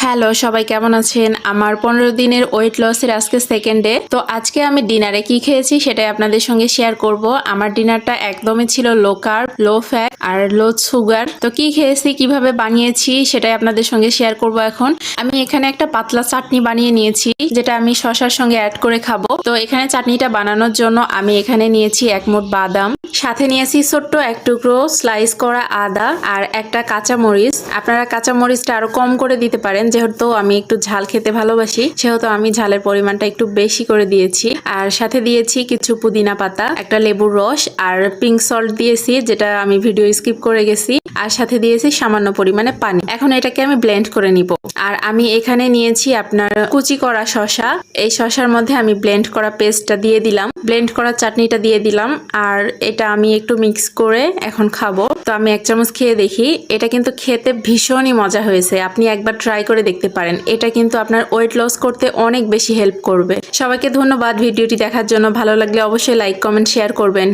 Hello, সবাই কেমন আছেন? আমার ১৫ দিনের ওয়েট লসের আজকে সেকেন্ড ডে। তো আজকে আমি ডিনারে কি খেয়েছি সেটাই আপনাদের সঙ্গে শেয়ার করব। আমার ডিনারটা একদমই ছিল লো কার্ব, লো ফ্যাট আর লো সুগার। তো কি খেয়েছি, কিভাবে বানিয়েছি সেটাই আপনাদের সঙ্গে শেয়ার করব এখন। আমি এখানে একটা পাতলা চাটনি বানিয়ে নিয়েছি যেটা আমি শসার সঙ্গে অ্যাড করে খাবো। তো এখানে চাটনিটা বানানোর জন্য আমি এখানে নিয়েছি এক মুঠ বাদাম, সাথে নিয়েছি ছোট্ট এক টুকরো স্লাইস করা আদা আর একটা কাঁচা মরিচ। আপনারা কাঁচা মরিচটা আরো কম করে দিতে পারেন, যেহেতু আমি একটু ঝাল খেতে ভালোবাসি সেহেতু আমি ঝালের পরিমাণটা একটু বেশি করে দিয়েছি। আর সাথে দিয়েছি কিছু পুদিনা পাতা, একটা লেবুর রস আর পিঙ্ক সল্ট দিয়েছি যেটা আমি ভিডিও স্কিপ করে গেছি। আর সাথে দিয়েছি সামান্য পরিমাণে পানি। এখন এটাকে আমি ব্লেন্ড করে নিব। আর আমি এখানে নিয়েছি আপনার কুচি করা শসা। এই শসার মধ্যে আমি ব্লেন্ড করা পেস্টটা দিয়ে দিলাম, ব্লেন্ড করা চাটনিটা দিয়ে দিলাম। আর এটা আমি একটু মিক্স করে এখন খাবো। তো আমি এক চামচ খেয়ে দেখি। এটা কিন্তু খেতে ভীষণই মজা হয়েছে, আপনি একবার ট্রাই করে দেখতে পারেন। এটা কিন্তু আপনার ওয়েট লস করতে অনেক বেশি হেল্প করবে। সবাইকে ধন্যবাদ ভিডিওটি দেখার জন্য। ভালো লাগলে অবশ্যই লাইক, কমেন্ট, শেয়ার করবেন।